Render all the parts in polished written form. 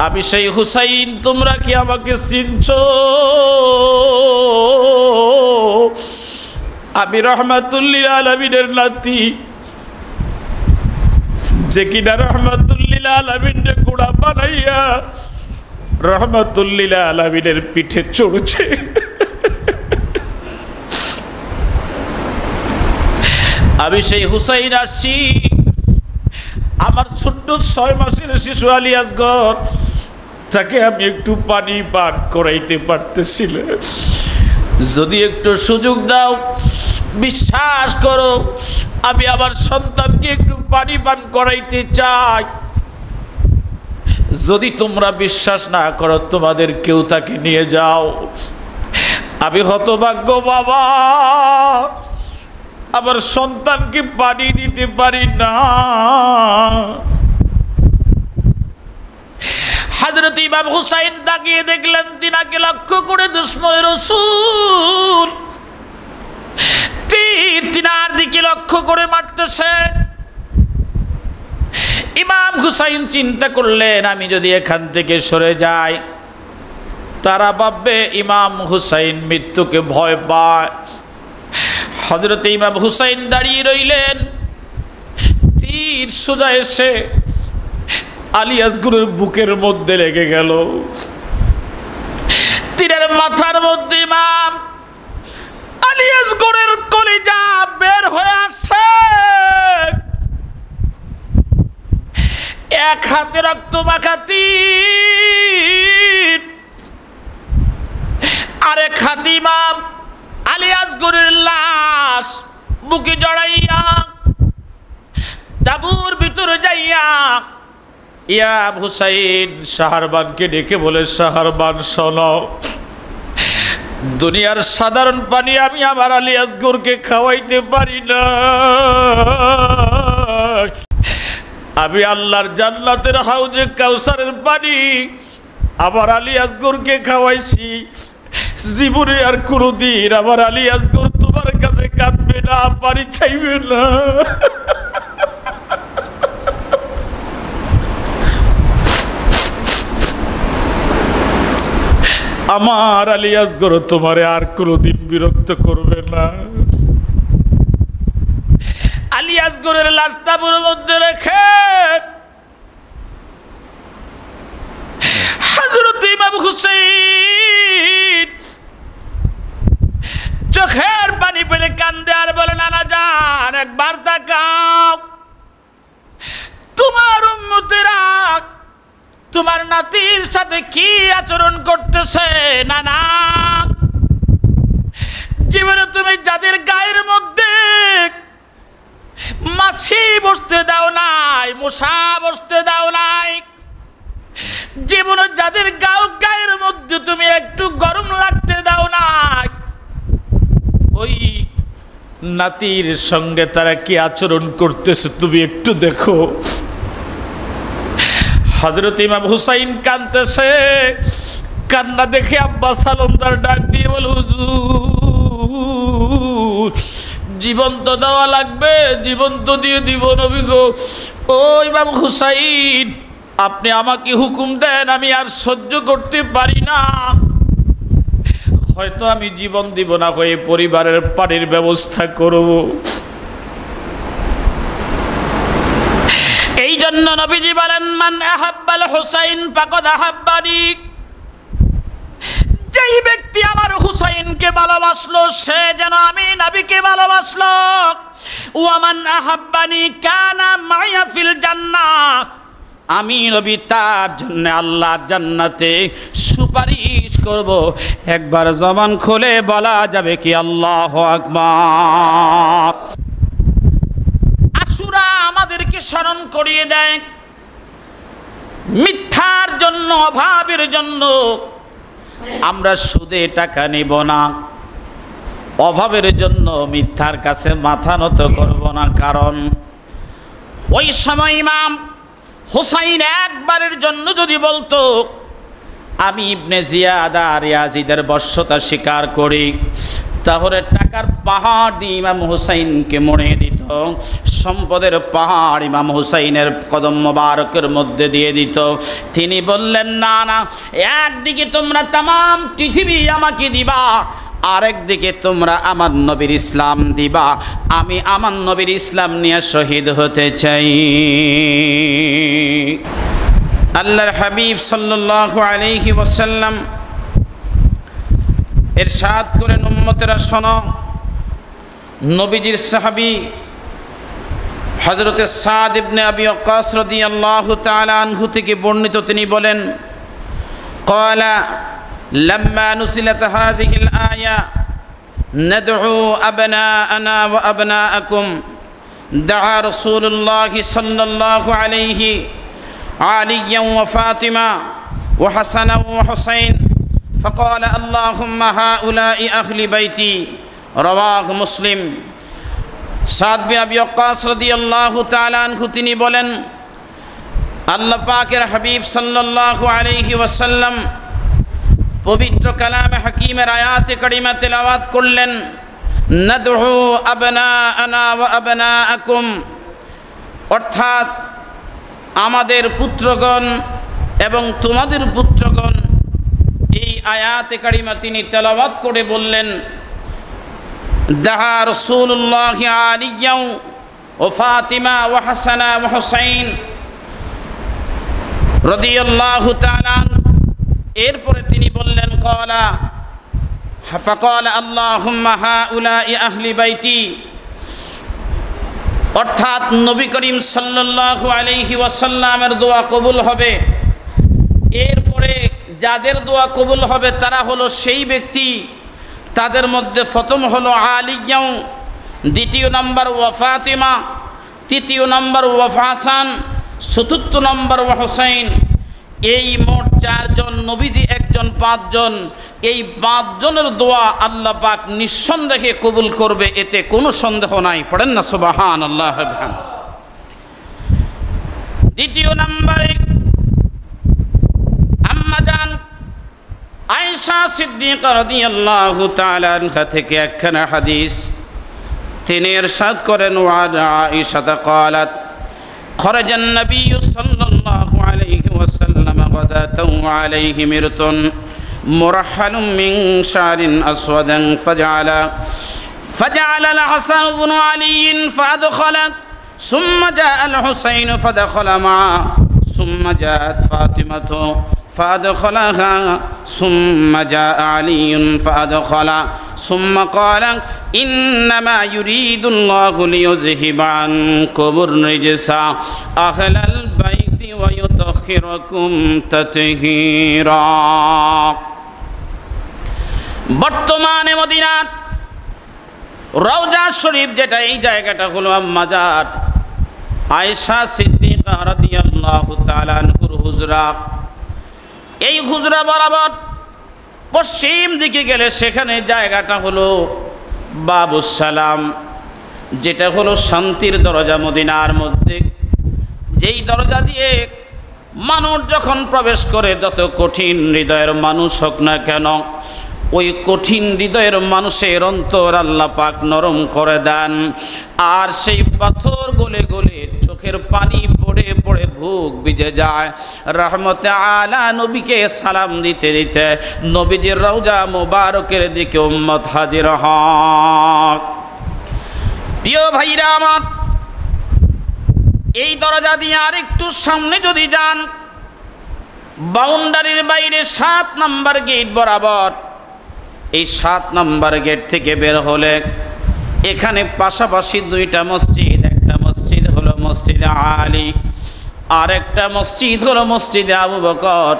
আমি সেই হুসাইন, তোমরা কি আমাকে চিনছো? আমি রহমাতুল্লিল আলামিনের নাতি, যে কিনা রহমাতুল্লিল আলামিনের গোড়া বানাইয়া রহমাতুল্লিল আলামিনের পিঠে চড়ছে। আমি সেই হুসাইন আসছি। আমার ছোট্ট 6 মাসের শিশু আলী আসগর, তাকে আমি একটু পানি পান করাইতে পারতেছিলাম। যদি একটু সুযোগ দাও, বিশ্বাস করো আমি আমার সন্তানকে একটু পানি পান করাইতে চাই। যদি তোমরা বিশ্বাস না করো, তোমাদের কেউ তাকে নিয়ে যাও। আমি হতভাগ্য বাবা, আমার সন্তানকে পানি দিতে পারি না। হযরত ইমাম হুসাইন তাকিয়ে দেখলেন, তিনাকে লক্ষ্য করে দুশমন রাসূল তীর তিনার দিকে লক্ষ্য করে মারতেছে। ইমাম হুসাইন চিন্তা করলেন, আমি যদি এখান থেকে সরে যাই, তারা ভাববে ইমাম হুসাইন মৃত্যুকে ভয় পায়। হযরত ইমাম হুসাইন দাঁড়িয়ে রইলেন। তীর সোজা এসে আলী আসগরের বুকের মধ্যে লেগে গেল। তীরের মাথার মধ্যে ইমাম আলী আসগরের কলিজা বের হয়ে আসছে। এক হাতে রক্ত মাখা তীর, আরেক হাতে ইমাম আলী আসগরের লাশ বুকে জড়াইয়া তাঁবুর ভিতরে যাইয়া ইমাম হুসাইন শাহরবানকে ডেকে বলে, শাহরবান শোনো, দুনিয়ার সাধারণ পানি আমি আমার আলী আসগরকে খাওয়াইতে পারি না। আমি আল্লাহর জান্নাতের হাউজে কাউসারের পানি আমার আলী আসগরকে খাওয়াইছি। জীবনে আর কোনোদিন আমার আলী আসগর তোমার কাছে কাঁদবে না, পানি চাইবে না। আমার আলী আসগর তোমারে আর কোনোদিন বিরক্ত করবে না। আলী আসগরের লাশ তাঁবুর মধ্যে রেখে হযরত ইমাম হুসাইন চোখের পানি ফেলে কান্দে আর বলে, নানা জান, একবার তাকাও, তোমার উম্মতেরা তোমার নাতির সাথে কি আচরণ করতেছে। নানা, জীবনে তুমি যাদের গায়ের মধ্যে মাছি বসতে দাও নাই, মশা বসতে দাও নাই, জীবনে যাদের গায়ের মধ্যে তুমি একটু গরম লাগতে দাও নাই, ওই নাতির সঙ্গে তারা কি আচরণ করতেছে তুমি একটু দেখো। হযরত ইমাম হুসাইন কাঁদতেছে। কান্না দেখে আব্বা সালামদার ডাক দিয়ে বলে, হুজুর, জীবন তো দেওয়া লাগবে, জীবন তো দিয়ে দিব নবী গো। ও ইমাম হুসাইন, আপনি আমাকে হুকুম দেন, আমি আর সহ্য করতে পারি না। হয়তো আমি জীবন দিব না, হয়ে পরিবারের পানির ব্যবস্থা করব। এই জন্য নবীজি বলেন, মান আহাব্বাল হুসাইন ফাকাদ আহাব্বানি, যেই ব্যক্তি আমার হুসাইনকে ভালোবাসলো সে যেন আমি নবীকে ভালোবাসলো। ওয়া মান আহাব্বানি কানা মাইয়া ফিল জান্নাহ, আমি নবী তার জন্য আল্লাহর জান্নাতে সুপারিশ করব। একবার জবান খুলে বলা যাবে কি আল্লাহু আকবার। আশুরা আমাদেরকে স্মরণ করিয়ে দেয়, মিথ্যার জন্য, অভাবের জন্য আমরা সুদে টাকা নিব না, অভাবের জন্য মিথ্যার কাছে মাথা নত করব না। কারণ ওই সময় ইমাম হুসাইন একবারের জন্য যদি বলতো আমি ইবনে জিয়াদ আর ইয়াজিদের বশ্যতা স্বীকার করি, তাহলে টাকার পাহাড় দিয়ে ইমাম হুসাইনকে মরে দিত। সম্পদের পাহাড় ইমাম হুসাইনের কদম মোবারকের মধ্যে দিয়ে দিত। তিনি বললেন, না না, একদিকে তোমরা তামাম পৃথিবী আমাকে দিবা, আরেকদিকে তোমরা আমার নবীর ইসলাম দিবা। আমি আমার নবীর ইসলাম নিয়ে শহীদ হতে চাই। আল্লাহর হাবিব সাল্লাল্লাহু আলাইহি ওয়াসাল্লাম ইরশাদ করেন, উম্মতেরা শোনো, নবীজির সাহাবী হযরতে সাদ ইবনে আবি ওয়াক্কাস রাদিয়াল্লাহু তাআলা আনহু থেকে বর্ণিত, তিনি বলেন, ক্বালা লাম্মা নুজিলাত হাযিহিল আয়া নাদউ আবনাআনা ওয়া আবনাআকুম দাআ রাসূলুল্লাহি সাল্লাল্লাহু আলাইহি আলিয়ান ওয়া ফাতিমা ওয়া হাসানা ওয়া হুসাইন ফাকালা আল্লাহুম্মা হাউলাই আহলি বাইতি। রাওয়াহু মুসলিম। সাদ বিন আবি ওয়াক্কাস রাদিয়াল্লাহু তাআলা আনহু তিনি বলেন, আল্লাহ পাকের হাবিব সাল্লাল্লাহু আলাইহি ওয়াসাল্লাম পবিত্র কালামে হাকিমের আয়াতে কারিমা তেলাওয়াত করলেন, নাদউ আবনাআনা ওয়া আবনাআকুম, অর্থাৎ আমাদের পুত্রগণ এবং তোমাদের পুত্রগণ। এই আয়াতে কারিমা তিনি তেলাওয়াত করে বললেন, দাআ রাসূলুল্লাহ আলিয়া ওয়া ফাতিমা ওয়া হাসানা ওয়া হুসাইন রাদিয়াল্লাহু তাআলা। এরপরে তিনি বললেন, ক্বালা ফাকালা আল্লাহুম্মা হাউলাই আহলি বাইতি, অর্থাৎ নবী করিম সাল্লাল্লাহু আলাইহি ওয়াসাল্লামের দোয়া কবুল হবে। এরপরে যাদের দোয়া কবুল হবে তারা হলো সেই ব্যক্তি, তাদের মধ্যে প্রথম হলো আলিয়া, দ্বিতীয় নম্বর ওয়া ফাতিমা, তৃতীয় নম্বর ওয়া হাসান, চতুর্থ নম্বর ওয়া হুসাইন। এই মোট চারজন, নবীজি একজন, পাঁচজন। এই পাঁচজনের দোয়া আল্লাহ পাক নিঃসন্দেহে কবুল করবে, এতে কোনো সন্দেহ নাই। পড়েন না সুবহানাল্লাহ। দ্বিতীয় নম্বরে আম্মা জান আয়েশা সিদ্দিকা রাদিয়াল্লাহু তাআলা আনহা থেকে একখানা হাদিস তিনি ইরশাদ করেন, ওয়া আয়েশা ক্বালাত খরাজান নবী সাল্লাল্লাহু আলাইহি ওয়াসাল্লাম গাদাতাও আলাইহি মিরতুন মুরহালুম মিন শারিন আসওয়াদান ফাজআলা আল-হাসান ইবনে আলী ফাদখালা সুম্মা জাআ আল-হুসাইন ফাদখালা মা সুম্মা জাআত ফাতিমাতু فأدخلها ثم جاء علي فأدخل ثم قال إنما يريد الله ليذهب عنكم الرجس أهل البيت ويطهركم تطهيرا। বর্তমানে মদিনার রওজা শরীফ যেটা, এই জায়গাটা হলো আম্মা জান আয়েশা সিদ্দিকা রাদিয়াল্লাহু তাআলা আনহার হুজরা। এই হুজরা বরাবর পশ্চিম দিকে গেলে সেখানে জায়গাটা হলো বাবুস সালাম, যেটা হলো শান্তির দরজা মদিনার মধ্যে। যেই দরজা দিয়ে মানুষ যখন প্রবেশ করে, যত কঠিন হৃদয়ের মানুষ হোক না কেন, ওই কঠিন হৃদয়ের মানুষের অন্তর আল্লাহ পাক নরম করে দেন। আর সেই পাথর গলে গলে চোখের পানি পড়ে পড়ে বুক ভিজে যায়। রহমতে আলা নবীকে সালাম দিতে দিতে নবীজির রওজা মোবারকের দিকে উম্মত হাজির হয়। প্রিয় ভাইরা আমার, এই দরজা দিয়ে আরেকটু সামনে যদি যান, বাউন্ডারির বাইরে 7 নম্বর গেট বরাবর, এই 7 নম্বর গেট থেকে বের হলে এখানে পাশাপাশি 2টা মসজিদ। একটা মসজিদ হলো মসজিদে আলী, আর একটা মসজিদ হলো মসজিদে আবু বকর।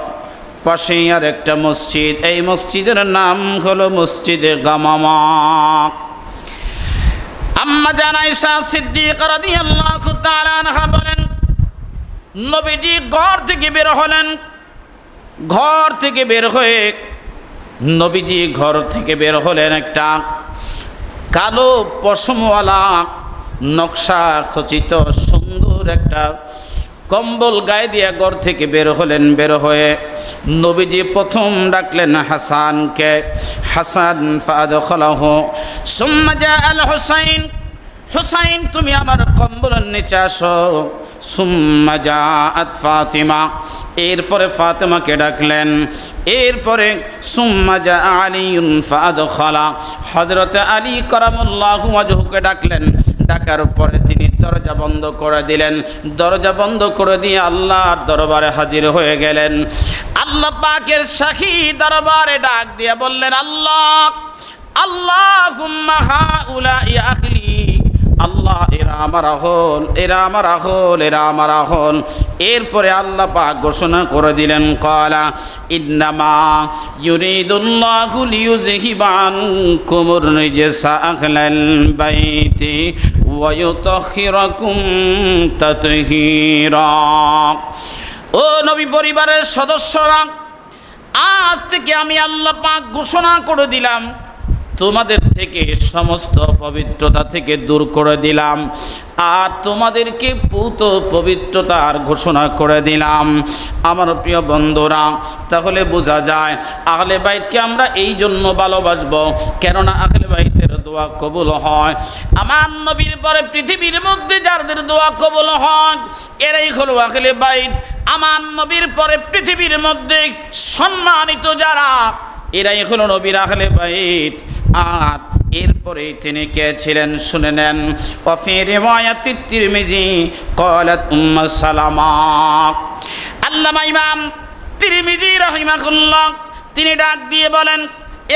পাশেই আর একটা মসজিদ, এই মসজিদের নাম হলো মসজিদে গামামা। আম্মা জান আয়েশা সিদ্দিকা রাদিয়াল্লাহু তাআলা আনহা বলেন, নবীজি ঘর থেকে বের হলেন। ঘর থেকে বের হয়ে নবীজি ঘর থেকে বের হলেন একটা কালো পশমওয়ালা নকশা খচিত সুন্দর একটা কম্বল গায়ে দিয়ে ঘর থেকে বের হলেন। বের হয়ে নবীজি প্রথম ডাকলেন হাসানকে। হাসান ফাদখালাহু সুম্মা জাআ আল হুসাইন, হুসাইন তুমি আমার কম্বলের নিচে আসো। সুম্মা জাআত ফাতিমা, এরপরে ফাতেমাকে ডাকলেন। এরপরে সুম্মা জা আলিউন ফাদখালা, হযরত আলী কারামাল্লাহু ওয়াজহুকে ডাকলেন। ডাকার পরে তিনি দরজা বন্ধ করে দিলেন। দরজা বন্ধ করে দিয়ে আল্লাহর দরবারে হাজির হয়ে গেলেন। আল্লাহ পাকের শাহী দরবারে ডাক দিয়ে বললেন, আল্লাহ আল্লাহুম্মা হাউলাই আহলি, আল্লাহ এরা আমার আহল, এরা আমার আহল, এরা আমার আহল। এরপরে আল্লাহ পাক ঘোষণা করে দিলেন, ক্বালা ইন্নামা ইউরিদুল্লাহু লিইউযহিবা আনকুমুর রিজসা আহলাল বাইতি ওয়া ইউতাহহিরাকুম তাতহীরা। ও নবী পরিবারের সদস্যরা, আজ থেকে আমি আল্লাহ পাক ঘোষণা করে দিলাম, তোমাদের থেকে সমস্ত পবিত্রতা থেকে দূর করে দিলাম, আর তোমাদেরকে পূত পবিত্রতার ঘোষণা করে দিলাম। আমার প্রিয় বন্ধুরা, তাহলে বোঝা যায় আহলে বাইতকে আমরা এই জন্য ভালোবাসবো, কেননা আহলে বাইতের দোয়া কবুল হয়। আমার নবীর পরে পৃথিবীর মধ্যে যাদের দোয়া কবুল হয় এরাই হলো আহলে বাইত। আমার নবীর পরে পৃথিবীর মধ্যে সম্মানিত যারা, এরাই হলো নবীর আহলে বাইত। আর এরপরে তিনি কে ছিলেন শুনে নেন। ওয়াফি রিওয়ায়াত তিরমিজি ক্বালাত উম্মু সালামা, আল্লামা ইমাম তিরমিজি রাহিমাহুল্লাহ তিনি ডাক দিয়ে বলেন,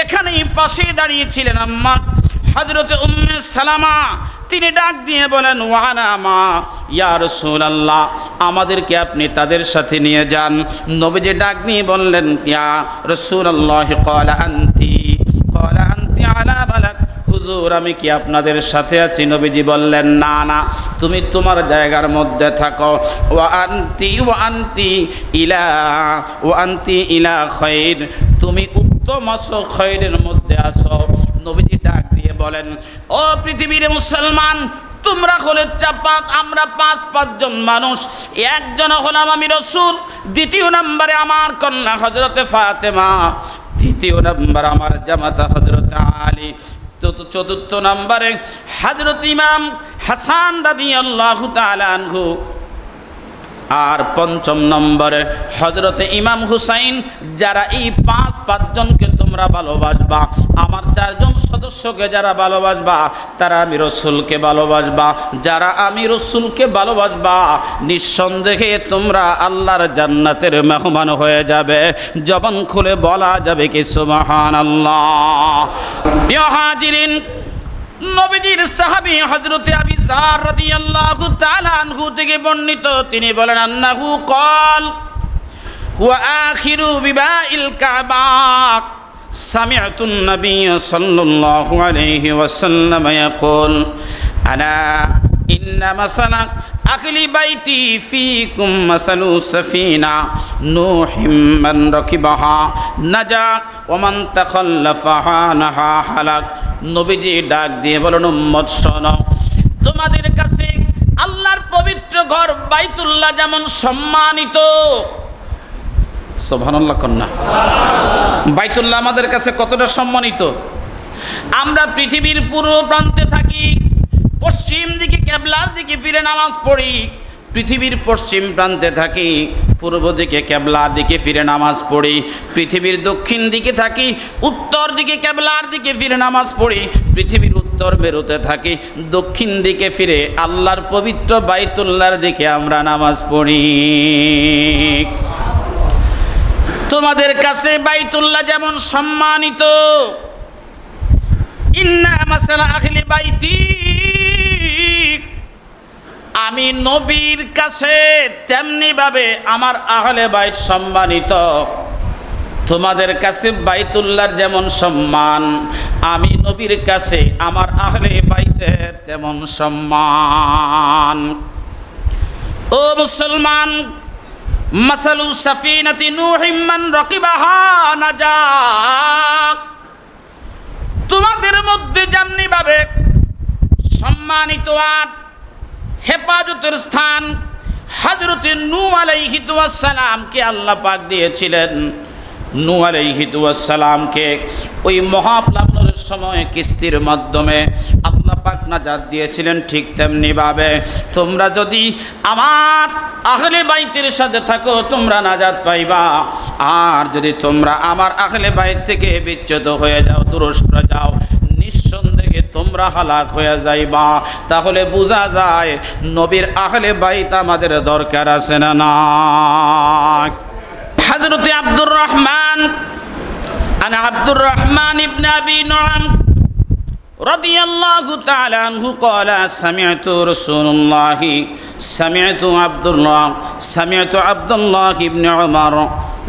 এখানেই পাশে দাঁড়িয়ে ছিলেন আম্মা হযরত উম্মে সালামা। তিনি ডাক দিয়ে বলেন, ওয়ানা মা ইয়া রাসূলুল্লাহ, আমাদেরকে আপনি তাদের সাথে নিয়ে যান। নবীজি ডাক দিয়ে বললেন, ইয়া রাসূলুল্লাহ ক্বালা আনতি আলা বালাক, হুজুর আমি কি আপনাদের সাথে আছি? নবীজি বললেন, না না, তুমি তোমার জায়গার মধ্যে থাকো। ওয়া আনতি ইলা খায়র, তুমি উত্তম আসো, খৈরের মধ্যে আসো। নবীজি ডাক দিয়ে বলেন, ও পৃথিবীর মুসলমান, তোমরা হলে আমরা পাঁচজন মানুষ। একজন হলাম আমি রাসূল, দ্বিতীয় নম্বরে আমার কন্যা হযরতে ফাতেমা, তৃতীয় নম্বর আমার জামাতা হযরত আলী, চতুর্থ নম্বরে হযরত ইমাম হাসান রাদিয়াল্লাহু তাআলা আনহু, আর পঞ্চম নম্বরে হযরত ইমাম হুসাইন। যারা এই পাঁচজনকে তোমরা ভালোবাসবা, আমার চারজন সদস্যকে যারা ভালোবাসবা, তারা আমি রাসূলকে ভালোবাসবা। যারা আমি রাসূলকে ভালোবাসবা, নিঃসন্দেহে তোমরা আল্লাহর জান্নাতের মেহমান হয়ে যাবে। জবান খুলে বলা যাবে কি সুবহানাল্লাহ। ইয়া হাজিরিন, নবীজির সাহাবী হযরত আবু যার রাদিয়াল্লাহু তাআলা আনহু থেকে বর্ণিত, তিনি বলেন, আন্নাহু ক্বাল ওয়া আখিরু বিবাইল কাবা সামি'তুন নাবিয়্য সাল্লাল্লাহু আলাইহি ওয়াসাল্লাম ইয়াকুল আলা ইন্না মাসালা আহলি বাইতি ফীকুম মাসালু সাফিনা নূহিম মান রাকিবাহা নাজা ওয়া মান তাখাল্লাফাহা নাহা হালাক। নবীজি ডাক দিয়ে বলেন, উম্মত শোনো, তোমাদের কাছে আল্লাহর পবিত্র ঘর বাইতুল্লাহ যেমন সম্মানিত, সুবহানাল্লাহ কন্যা, বাইতুল্লাহ আমাদের কাছে কতটা সম্মানিত। আমরা পৃথিবীর পূর্ব প্রান্তে থাকি, পশ্চিম দিকে কিবলার দিকে ফিরে নামাজ পড়ি। পৃথিবীর পশ্চিম প্রান্তে থাকি, পূর্ব দিকে কিবলার দিকে ফিরে নামাজ পড়ি। পৃথিবীর দক্ষিণ দিকে থাকি, উত্তর দিকে কিবলার দিকে ফিরে নামাজ পড়ি। পৃথিবীর উত্তর মেরুতে থাকি, দক্ষিণ দিকে ফিরে আল্লাহর পবিত্র বাইতুল্লাহর দিকে আমরা নামাজ পড়ি। তোমাদের কাছে বাইতুল্লাহ যেমন সম্মানিত, ইন্না মাসালা আহলি বাইতি, আমি নবীর কাছে তেমনি ভাবে আমার আহলে বাইত সম্মানিত। তোমাদের কাছে বাইতুল্লাহর যেমন সম্মান, আমি নবীর কাছে আমার আহলে বাইতের তেমন সম্মান। ও মুসলমান, মাসালু সাফিনাতি নূহিম মান রাকিবাহা নাজা, তোমাদের মধ্যে যেমনি ভাবে সম্মানিত আর হেফাজতের স্থান হযরত নূহ আলাইহিস সালামকে আল্লাহ পাক দিয়েছিলেন। নূহ আলাইহিস সালামকে ওই মহাপ্লাবনের সময় কিস্তির মাধ্যমে আল্লাহ আল্লাহ পাক নাজাত দিয়েছিলেন, ঠিক তেমনি ভাবে তোমরা যদি আমার আহলে বাইতের সাথে থাকো তোমরা নাজাত পাইবা। আর যদি তোমরা আমার আহলে বাইত থেকে বিচ্যুত হয়ে যাও, দূরে সরে যাও, নিঃসন্দেহে তোমরা হালাক হয়ে যাইবা। তাহলে বোঝা যায় নবীর আহলে বাইত আমাদের দরকার আছে না না? হযরত আব্দুর রহমান আনা আব্দুর রহমান ইবনে আবি নুআম রাদিয়াল্লাহু তাআলা আনহু قال سمعت رسول الله سمعت عبد الله ابن عمر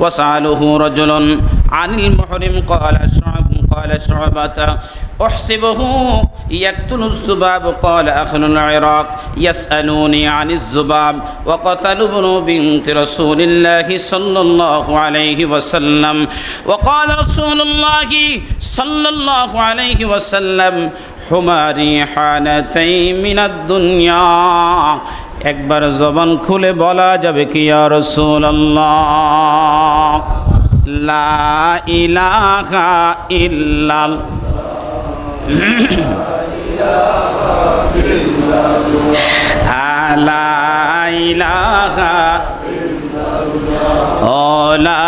وسأله رجل عن المحرم قال شعبة أحسبه يقتل الذباب قال أهل العراق يسألوني عن الذباب وقتلوا ابن بنت رسول الله صلى الله عليه وسلم وقال رسول الله صلى الله عليه وسلم حماري حانتين من الدنيا একবার জবান খুলে বলা যাবে কি ইয়া রাসূলুল্লাহ লা ইলাহা ইল্লাল্লাহ লা ইলাহা লা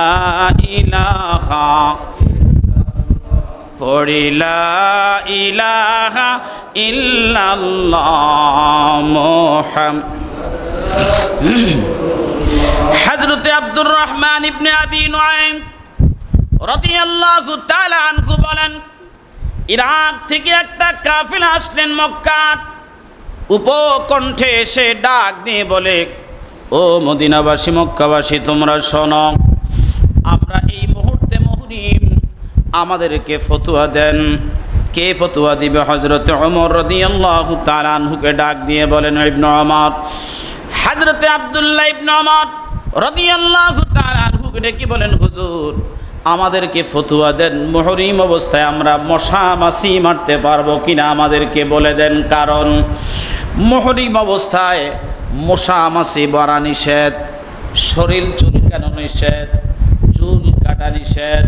ইলাহা পড়ি লা ইলাহা ইল্লাল্লাহ মুহাম্মদ। হযরত আব্দুর রহমান ইবনে আবি নুআইম রাদিয়াল্লাহু তাআলা আনহু বলেন, ইরাক থেকে একটা কাফেলা আসলেন মক্কার। উপকণ্ঠে এসে ডাক দিয়ে বলে, ও মদিনাবাসী, মক্কাবাসী, তোমরা শোনো, আমরা এই মুহূর্তে মুহরিম, আমাদেরকে ফতোয়া দেন। কে ফতোয়া দিবে? হযরত ওমর রাদিয়াল্লাহু তাআলা আনহুকে ডাক দিয়ে বলেন, ইবনে ওমর, হযরত আব্দুল্লাহ ইবনে ওমর রাদিয়াল্লাহু তাআলা আনহুকে ডেকে বলেন, হুজুর, আমাদেরকে ফতোয়া দেন, মুহরিম অবস্থায় আমরা মশা মাছি মারতে পারবো কিনা আমাদেরকে বলে দেন। কারণ মুহরিম অবস্থায় মশা মাছি মারা নিষেধ, শরীর চুলকানো নিষেধ, চুল কাটা নিষেধ।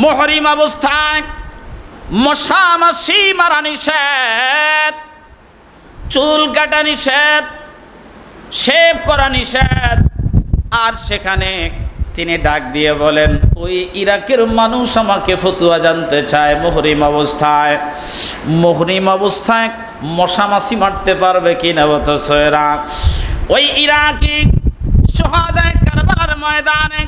মুহরিম অবস্থায় মশা মাছি মারা নিষেধ, চুল কাটা নিষেধ, শেভ করা নিষেধ। আর সেখানে তিনি ডাক দিয়ে বলেন, ওই ইরাকের মানুষ আমাকে ফতোয়া জানতে চায়, মুহরিম অবস্থায় মশা মাছি মারতে পারবে কিনা। অথচ ওই ইরাকি শুহাদায়ে কারবালার ময়দানে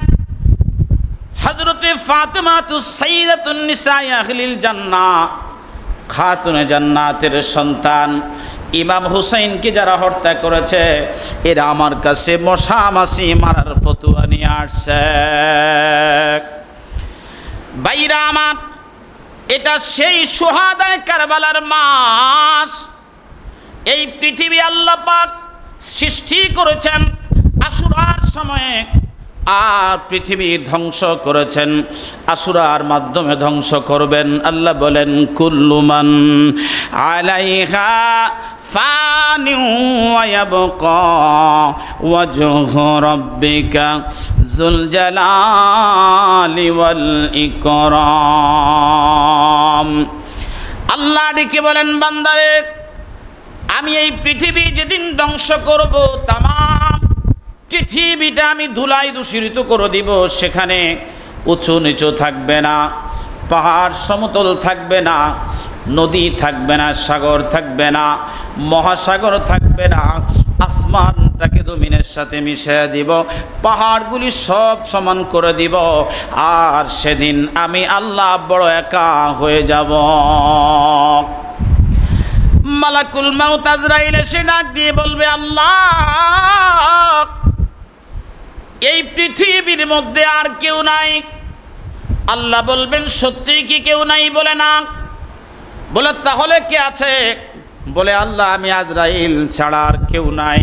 হযরত ফাতিমাতুস সাইয়্যিদাতুন নিসাই আহলিল জান্নাহ, খাতুনে জান্নাতের সন্তান ইমাম হুসাইনকে যারা হত্যা করেছে, এরা আমার কাছে মশা মাছি মারার ফতোয়া নিয়ে আসছে। ভাইরা আমার, এটা সেই শুহাদায়ে কারবালার মাস। এই পৃথিবী আল্লাহ পাক সৃষ্টি করেছেন আশুরার সময়ে, আর পৃথিবী ধ্বংস করেছেন আশুরার মাধ্যমে ধ্বংস করবেন। আল্লাহ বলেন, কুল্লু মান আলাইহা ফানি ওয়া ইয়াবকা ওয়াজহু রাব্বিকা যুল জালালি ওয়াল ইকরাম। আল্লাহ ডেকে বলেন, বান্দারে, আমি এই পৃথিবী যেদিন ধ্বংস করব, তামাম পৃথিবীটা আমি ধুলাই দূষিত করে দিব। সেখানে উঁচু নিচু থাকবে না, পাহাড় সমতল থাকবে না, নদী থাকবে না, সাগর থাকবে না, মহাসাগর থাকবে না। আসমানটাকে জমিনের সাথে মিশিয়ে দিব, পাহাড়গুলি সব সমান করে দিব। আর সেদিন আমি আল্লাহ বড় একা হয়ে যাব। মালাকুল মাউত আজরাইল এসে ডাক দিয়ে বলবে, আল্লাহ, এই পৃথিবীর মধ্যে আর কেউ নাই। আল্লাহ বলবেন, সত্যি কি কেউ নাই? বলে না। বলে তাহলে কে আছে? বলে, আল্লাহ, আমি আজরাইল ছাড়া আর কেউ নাই।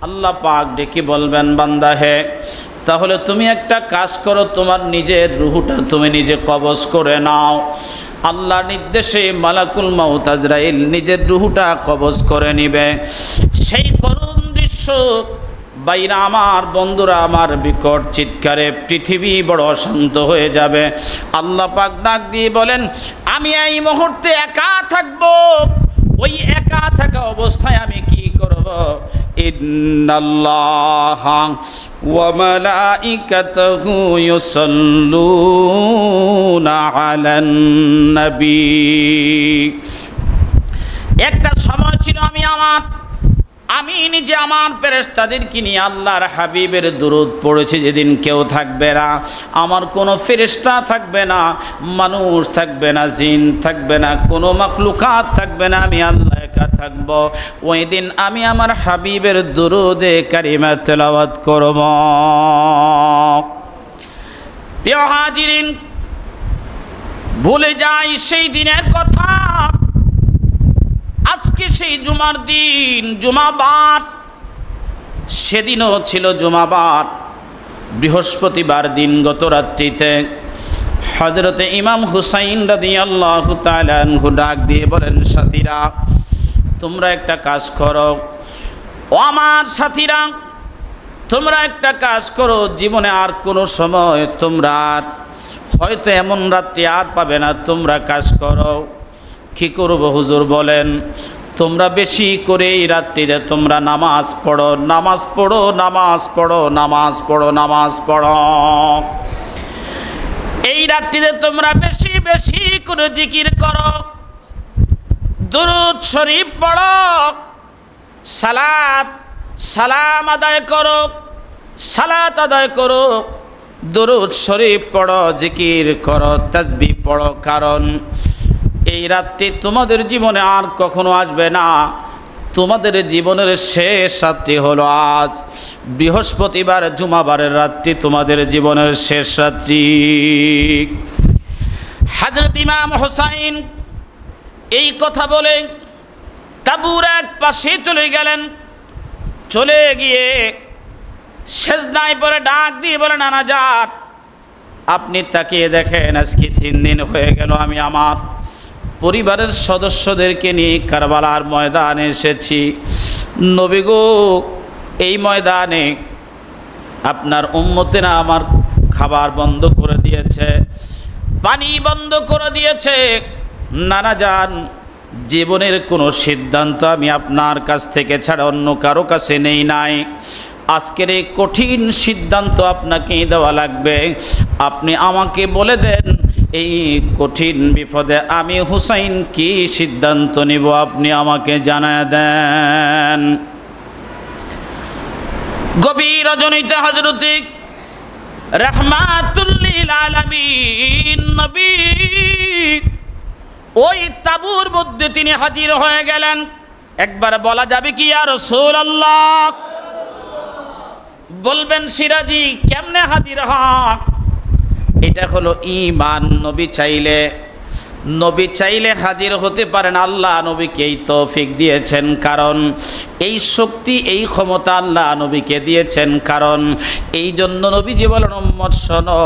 আল্লাহ পাক ডেকে বলবেন, বান্দা হে, তাহলে তুমি একটা কাজ করো, তোমার নিজের রুহটা তুমি নিজে কবজ করে নাও। আল্লাহর নির্দেশে মালাকুল মাউত আজরাইল নিজের রুহটা কবজ করে নিবে। সেই করুণ দৃশ্য বাইরা আমার, বন্ধুরা আমার, বিকট চিৎকারে পৃথিবী বড় অশান্ত হয়ে যাবে। আল্লাহ পাক ডাক দিয়ে বলেন, আমি এই মুহূর্তে একা থাকবো। ওই একা থাকা অবস্থায় আমি কি করব? ইন্নাল্লাহা ওয়া মালাইকাতুহু ইউসাল্লুনা আলান নবী। একটা সময় ছিল আমি নিজে আমার ফেরেশতাদেরকে নিয়ে আল্লাহর হাবিবের দুরূদ পড়েছি। যেদিন কেউ থাকবে না, আমার কোনো ফেরেশতা থাকবে না, মানুষ থাকবে না, জিন থাকবে না, কোনো মাখলুকাত থাকবে না, আমি আল্লাহ একা থাকব। ওই দিন আমি আমার হাবিবের দুরূদে কারিমা তেলাওয়াত করব। প্রিয় হাজিরিন, ভুলে যাই সেই দিনের কথা। আজকে সেই জুমার দিন, জুমাবার, সেদিনও ছিল জুমাবার, বৃহস্পতিবার দিন। গত রাত্রিতে হযরতে ইমাম হুসাইন রাদিয়াল্লাহু তাআলা আনহু ডাক দিয়ে বলেন, সাথীরা তোমরা একটা কাজ করো। ও আমার সাথীরা, তোমরা একটা কাজ করো। জীবনে আর কোনো সময় তোমরা হয়তো এমন রাত্রি আর পাবে না। তোমরা কাজ করো। কি করবো হুজুর বলেন? তোমরা বেশি করে এই রাত্রিতে তোমরা নামাজ পড়ো, নামাজ পড়ো, নামাজ পড়ো, নামাজ পড়ো, নামাজ পড়ো। এই রাত্রিতে তোমরা বেশি বেশি করে জিকির করো, দুরূদ শরীফ পড়ো, সালাম আদায় করো, সালাত আদায় করো, দুরূদ শরীফ পড়ো, জিকির করো, তাসবিহ পড়ো। কারণ এই রাত্রি তোমাদের জীবনে আর কখনো আসবে না। তোমাদের জীবনের শেষ রাত্রি হলো আজ, বৃহস্পতিবার, জুমাবারের রাত্রি তোমাদের জীবনের শেষ রাত্রি। হযরত ইমাম হুসাইন এই কথা বলে তাঁবুর এক পাশে চলে গেলেন। চলে গিয়ে সেজদায় পড়ে ডাক দিয়ে বলেন, নানা যান, আপনি তাকিয়ে দেখেন, আজকে 3 দিন হয়ে গেল আমি আমার পরিবারের সদস্যদেরকে নিয়ে কারবালার ময়দানে এসেছি। নবী গো, এই ময়দানে আপনার উম্মতেরা আমার খাবার বন্ধ করে দিয়েছে, পানি বন্ধ করে দিয়েছে। নানা যান, জীবনের কোনো সিদ্ধান্ত আমি আপনার কাছ থেকে ছাড়া অন্য কারো কাছে নেই নাই। আজকের এই কঠিন সিদ্ধান্ত আপনাকেই দেওয়া লাগবে। আপনি আমাকে বলে দেন, এই কঠিন বিপদে আমি হুসাইন কি সিদ্ধান্ত নিব, আপনি আমাকে জানায় দেন। গভীর রজনীতে হযরত রাহমাতুল লিল আলামিন নবী ওই তাঁবুর মধ্যে তিনি হাজির হয়ে গেলেন। একবার বলা যাবে কি ইয়া রাসূলুল্লাহ? বলবেন সিরাজি কেমনে হাজির হন? এটা হলো ঈমান। নবী চাইলে হাজির হতে পারেন। আল্লাহ নবীকে এই তৌফিক দিয়েছেন, কারণ এই শক্তি, এই ক্ষমতা আল্লাহ নবীকে দিয়েছেন। কারণ এই জন্য নবীজি বলেন, উম্মত শোনো,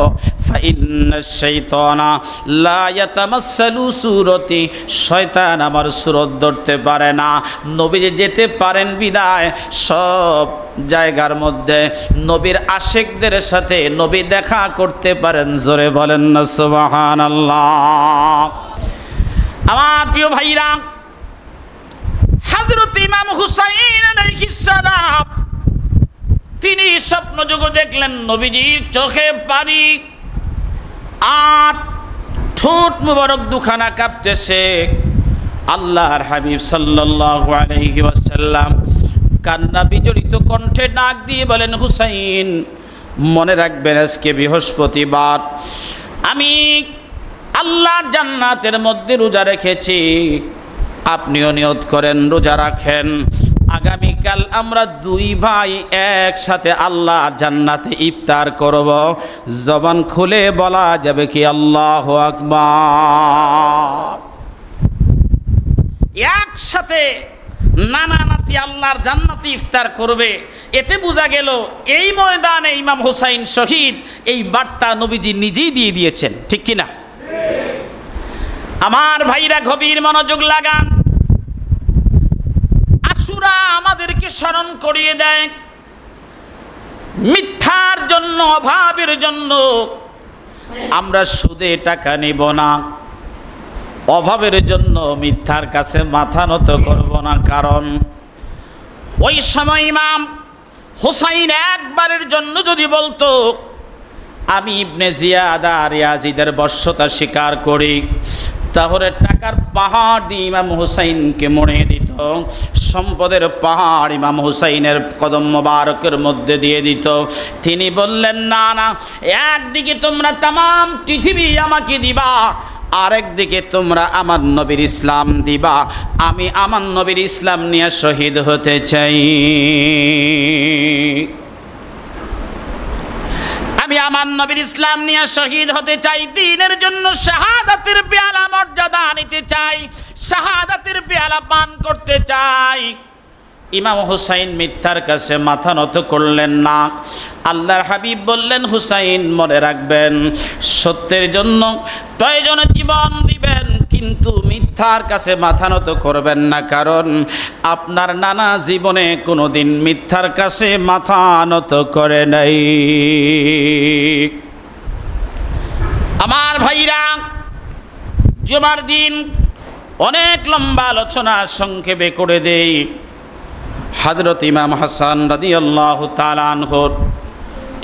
ফাইন্নাশ শাইতানা লা ইয়াতামাসসালু সূরতি, শয়তান আমার সূরত ধরতে পারে না। নবীজি যেতে পারেন বিদায় সব জায়গার মধ্যে নবীর আশিকদের সাথে নবী দেখা করতে পারেন। জোরে বলেন না সুবহানাল্লাহ। আমার প্রিয় ভাইরা, হযরত ইমাম হুসাইন আলাইহিস সালাম তিনি স্বপ্নযোগে দেখলেন নবীজির চোখে পানি আর ঠোঁট মুবারক দুখানা কাঁপতেছে। আল্লাহর হাবিব সাল্লাল্লাহু আলাইহি ওয়াসাল্লাম কান্না বিজড়িত কণ্ঠে ডাক দিয়ে বলেন, হুসাইন মনে রাখবেন, আজকে বৃহস্পতিবার, আমি আল্লাহর জান্নাতের মধ্যে রোজা রেখেছি। আপনিও নিয়ত করেন, রোজা রাখেন। আগামীকাল আমরা 2 ভাই একসাথে আল্লাহর জান্নাতে ইফতার করব। জবান খুলে বলা যাবে কি আল্লাহু আকবার? একসাথে নানা নাতি আল্লাহর জান্নাতে ইফতার করবে। এতে বোঝা গেল এই ময়দানে ইমাম হুসাইন শহীদ, এই বার্তা নবীজি নিজেই দিয়ে দিয়েছেন। ঠিক কিনা? আমার ভাইরা গভীর মনোযোগ লাগান। আশুরা আমাদেরকে স্মরণ করিয়ে দেয় মিথ্যার জন্য, অভাবের জন্য আমরা সুদে টাকা নিব না, অভাবের জন্য মিথ্যার কাছে মাথা নত করব না। কারণ ওই সময় ইমাম হুসাইন একবারের জন্য যদি বলতো আমি ইবনে জিয়াদ আর ইয়াজিদের বশ্যতা স্বীকার করি, তাহলে টাকার পাহাড় দিয়ে ইমাম হুসাইনকে মরিয়ে দিত, সম্পদের পাহাড় ইমাম হুসাইনের কদম মোবারকের মধ্যে দিয়ে দিত। তিনি বললেন না না, একদিকে তোমরা তামাম পৃথিবী আমাকে দিবা, আরেকদিকে তোমরা আমার নবীর ইসলাম দিবা। আমি আমার নবীর ইসলাম নিয়ে শহীদ হতে চাই, আমি আমার নবীর ইসলাম নিয়ে শহীদ হতে চাই, দ্বীনের জন্য শাহাদাতের পেয়ালা মর্যাদা নিতে চাই, শাহাদাতের পেয়ালা পান করতে চাই। ইমাম হুসাইন মিথ্যার কাছে মাথা নত করলেন না। আল্লাহর হাবিব বললেন, হুসাইন মনে রাখবেন, সত্যের জন্য প্রয়োজনে জীবন দিবেন, কিন্তু মিথ্যার কাছে মাথা নত করবেন না। কারণ আপনার নানা জীবনে কোনোদিন মিথ্যার কাছে মাথা নত করে নাই। আমার ভাইরা, জুমার দিন অনেক লম্বা আলোচনা সংক্ষেপে করে দেই। হযরত ইমাম হাসান রাদিয়াল্লাহু তাআলা আনহুর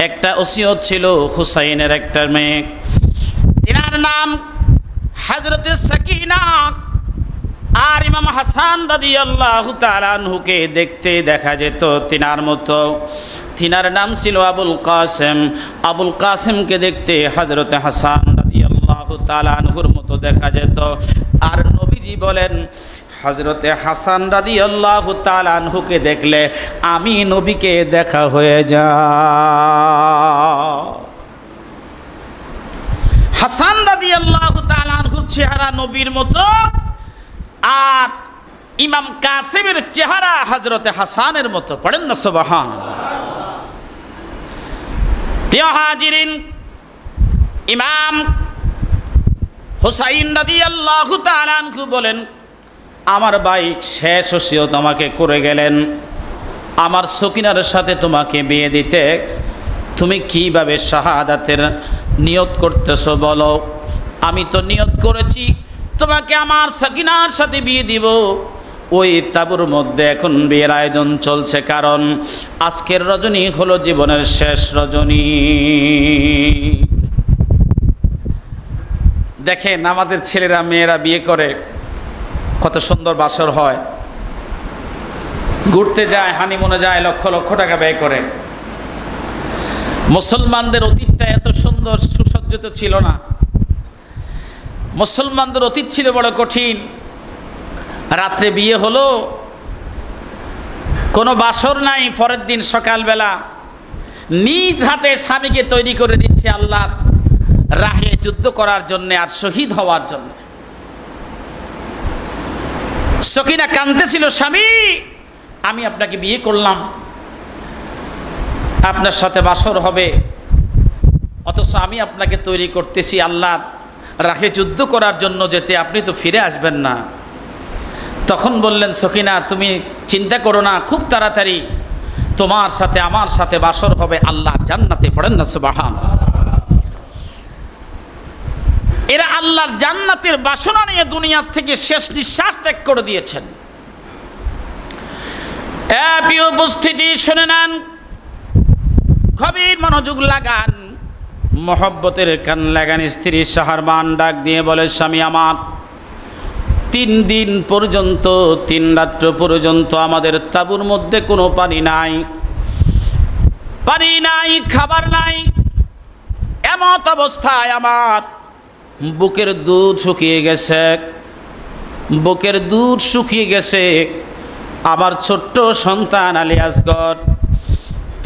একটা ওসিয়ত ছিল হুসাইনের একটা মেয়ে, তিনার নাম হযরত সাকিনা। আর ইমাম হাসান রাদিয়াল্লাহু তাআলা আনহুকে দেখতে দেখা যেত তিনার মতো, তিনার নাম ছিল আবুল কাসেম। আবুল কাসেমকে দেখতে হযরত হাসান রাদিয়াল্লাহু তাআলা আনহুর মতো দেখা যেত। আর নবীজি বলেন, হযরতে হাসান রাদিয়াল্লাহু তাআলা আনহুকে দেখলে আমি নবীকে দেখা হয়ে যায়। হাসান রাদিয়াল্লাহু তাআলা আনহুর চেহারা নবীর মতো, আর ইমাম কাসেমের চেহারা হযরতে হাসানের মতো। পড়েন না সুবহানাল্লাহ। প্রিয় হাজিরিন, ইমাম হুসাইন রাদিয়াল্লাহু তাআলা আনহু বলেন, আমার ভাই শেষ ওসিয়ত আমাকে করে গেলেন, আমার সকিনার সাথে তোমাকে বিয়ে দিতে। তুমি কিভাবে শাহাদাতের নিয়ত করতেছো বলো? আমি তো নিয়ত করেছি তোমাকে আমার সকিনার সাথে বিয়ে দিব। ওই তাঁবুর মধ্যে এখন বিয়ের আয়োজন চলছে, কারণ আজকের রজনী হলো জীবনের শেষ রজনী। দেখেন আমাদের ছেলেরা মেয়েরা বিয়ে করে, কত সুন্দর বাসর হয়, ঘুরতে যায়, হানিমুনে যায়, লক্ষ লক্ষ টাকা ব্যয় করে। মুসলমানদের অতীতটা এত সুন্দর সুসজ্জিত ছিল না। মুসলমানদের অতীত ছিল বড় কঠিন। রাত্রে বিয়ে হলো, কোনো বাসর নাই, পরের দিন সকালবেলা নিজ হাতে স্বামীকে তৈরি করে দিচ্ছে আল্লাহর রাহে যুদ্ধ করার জন্য আর শহীদ হওয়ার জন্য। সকিনা কাঁদতেছিল, স্বামী আমি আপনাকে বিয়ে করলাম, আপনার সাথে বাসর হবে, অথচ আমি আপনাকে তৈরি করতেছি আল্লাহর রাহে যুদ্ধ করার জন্য, যেতে আপনি তো ফিরে আসবেন না। তখন বললেন, সকিনা তুমি চিন্তা করো না, খুব তাড়াতাড়ি তোমার সাথে আমার সাথে বাসর হবে আল্লাহর জান্নাতে। পড়েন না সুবহানাল্লাহ। এরা আল্লাহর জান্নাতের বাসনা নিয়ে দুনিয়ার থেকে শেষ নিঃশ্বাস ত্যাগ করে দিয়েছেন। প্রিয় উপস্থিতি, শুনে নেন, গভীর মনোযোগ লাগান, মহব্বতের কান লাগান। স্ত্রী শাহরবান ডাক দিয়ে বলে, স্বামী আমার 3 দিন পর্যন্ত 3 রাত্র পর্যন্ত আমাদের তাঁবুর মধ্যে কোনো পানি নাই, পানি নাই, খাবার নাই। এমত অবস্থায় আমার বুকের দুধ শুকিয়ে গেছে, বুকের দুধ শুকিয়ে গেছে। আমার ছোট্ট সন্তান আলী আসগর,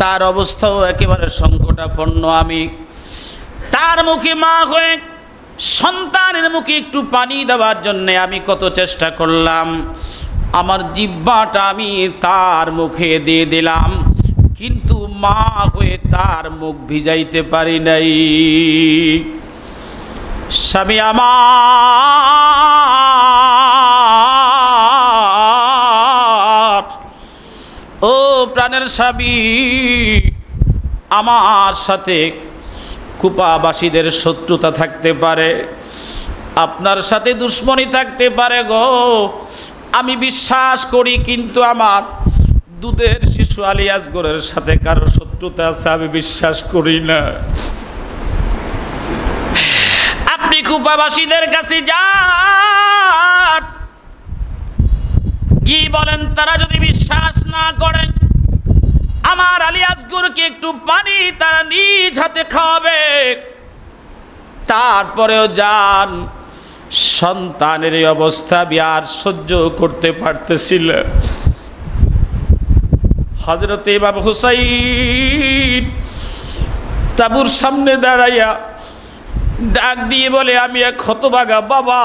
তার অবস্থাও একেবারে সংকটাপন্ন। আমি তার মুখে মা হয়ে সন্তানের মুখে একটু পানি দেওয়ার জন্যে আমি কত চেষ্টা করলাম। আমার জিহ্বাটা আমি তার মুখে দিয়ে দিলাম, কিন্তু মা হয়ে তার মুখ ভিজাইতে পারি নাই। স্বামী আমার, ও প্রাণের স্বামী, আমার সাথে কুপাবাসীদের শত্রুতা থাকতে পারে, আপনার সাথে দুশ্মনী থাকতে পারে গো, আমি বিশ্বাস করি, কিন্তু আমার দুধের শিশু আলী আসগরের সাথে কারো শত্রুতা আছে আমি বিশ্বাস করি না। আপনি কুপাবাসীদের কাছে যান, কি বলেন, তারা যদি বিশ্বাস না করেন আমার আলী আসগরকে একটু পানি তারা নিজ হাতে খাওয়াবে। তারপরেও যান, সন্তানের এই অবস্থা আমি আর সহ্য করতে পারতেছিল। হযরত ইমাম হুসাইন তাবুর সামনে দাঁড়াইয়া ডাক দিয়ে বলে, আমি এক হতভাগা বাবা,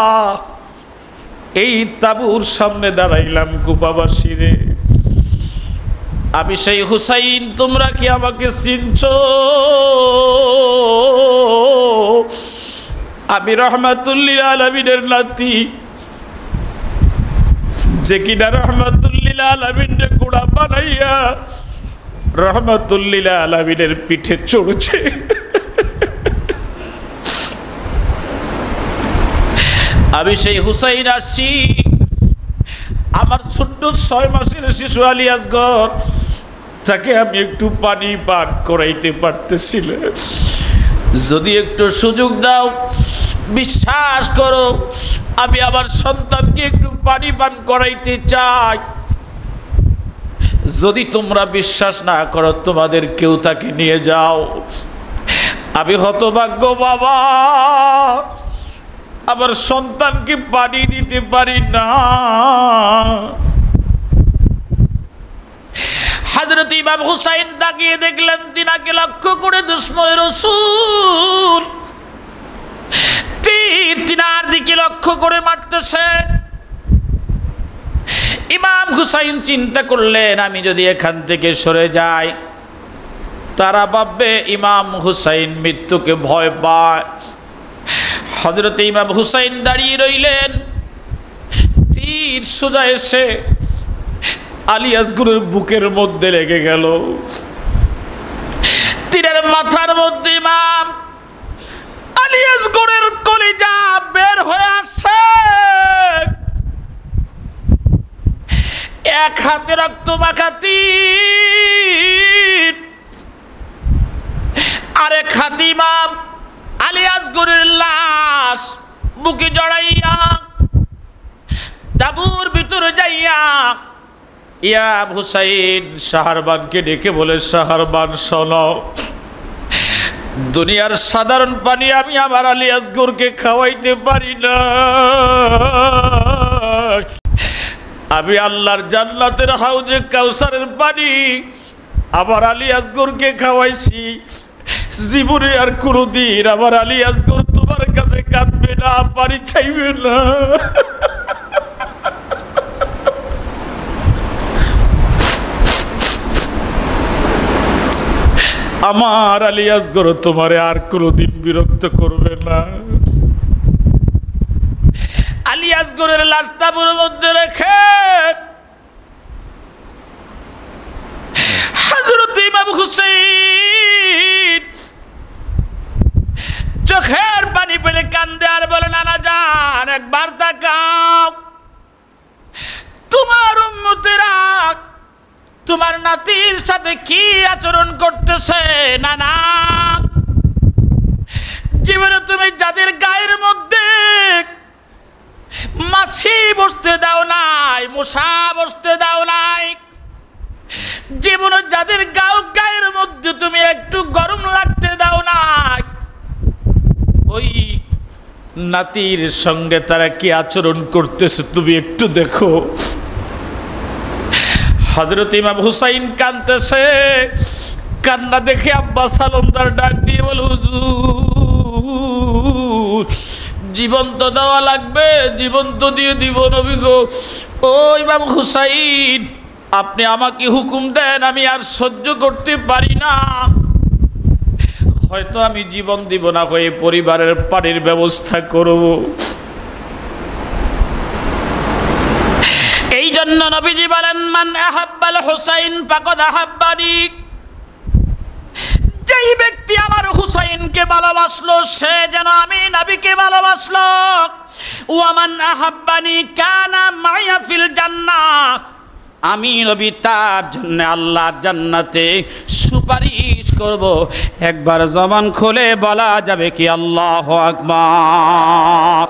এই তাবুর সামনে দাঁড়াইলাম কুপাবাসী রে, আমি সেই হুসাইন, তোমরা কি আমাকে চিনছো? আমি রহমাতুল্লিল আলামিনের নাতি, যে কিনা রহমাতুল্লিল আলামিনের গোড়া বানাইয়া রহমাতুল্লিল আলামিনের পিঠে চড়ছে। আমি সেই হুসাইন আসছি, আমার ছোট্ট 6 মাসের শিশু আলী আসগর, তাকে আমি একটু পানি পান করাইতে পারতেছিল, যদি একটু সুযোগ দাও, বিশ্বাস করো আমি আমার সন্তানকে একটু পানি পান করাইতে চাই। যদি তোমরা বিশ্বাস না করো, তোমাদের কেউ তাকে নিয়ে যাও। আমি হতভাগ্য বাবা, আমার সন্তানকে পানি দিতে পারি না। হযরত ইমাম হুসাইন তাকিয়ে দেখলেন, তিনাকে লক্ষ্য করে দুশমনের রাসূল তীর তিনার দিকে লক্ষ্য করে মারতেছে। ইমাম হুসাইন চিন্তা করলেন, আমি যদি এখান থেকে সরে যাই, তারা ভাববে ইমাম হুসাইন মৃত্যুকে ভয় পায়। হযরত ইমাম হুসাইন দাঁড়িয়ে রইলেন, তীর সোজা এসে আলী আসগরের বুকের মধ্যে লেগে গেল। তীরের মাথার মধ্যে ইমাম আলী আসগরের কলিজা বের হয়ে আসছে। এক হাতে রক্ত মাখা তীর, আরেক হাতে ইমাম আলী আসগরের লাশ বুকে জড়াইয়া তাবুর ভিতরে যাইয়া ইয়া হুসাইন শাহরবানকে ডেকে বলে, শাহরবান শোনো, দুনিয়ার সাধারণ পানি আমি আমার আলী আসগরকে খাওয়াইতে পারি না, আমি আল্লাহর জান্নাতের হাউজে কাউসারের পানি আমার আলী আসগরকে খাওয়াইছি। জীবনে আর কোনদিন আমার আলী আসগর তোমার কাছে কাঁদবে না, পানি চাইবে না। আমার আলী আসগর তোমারে আর কোনদিন বিরক্ত করবে না। আলী আসগরের লাশ তাঁবুর মধ্যে রেখে হযরত ইমাম হুসাইন চোখের পানি ফেলে কান্দে আর বলে, নানা জান, একবার তাকাও, তোমার উম্মতেরা তোমার নাতির সাথে কি আচরণ করতেছে। নানা, জীবনে তুমি যাদের গায়ের মধ্যে মাছি বসতে দাও নাই, মশা বসতে দাও নাই, জীবনে যাদের গায়ের মধ্যে তুমি একটু গরম লাগতে দাও নাই, ওই নাতির সঙ্গে তারা কি আচরণ করতেছে তুমি একটু দেখো। হযরত ইমাম হুসাইন কাঁদতেছে, কান্না দেখে আব্বা সালামদার ডাক দিয়ে বলে, হুজুর জীবন তো দেওয়া লাগবে, জীবন তো দিয়ে দিব নবী গো। ও ইমাম হুসাইন, আপনি আমাকে হুকুম দেন, আমি আর সহ্য করতে পারি না, হয়তো আমি জীবন দিব না, হয়ে পরিবারের পানির ব্যবস্থা করব। এই জন্য নবীজি বলেন, মান আহাব্বাল হুসাইন ফাকাদ আহাব্বানি, যেই ব্যক্তি আমার হুসাইনকে ভালোবাসলো সে যেন আমি নবীকে ভালোবাসলো। ওয়ামান আহাব্বানি কানা মাইয়া ফিল জান্নাহ, আমি নবী তার জন্য আল্লাহর জান্নাতে সুপারিশ করব। একবার জবান খুলে বলা যাবে কি আল্লাহু আকবার।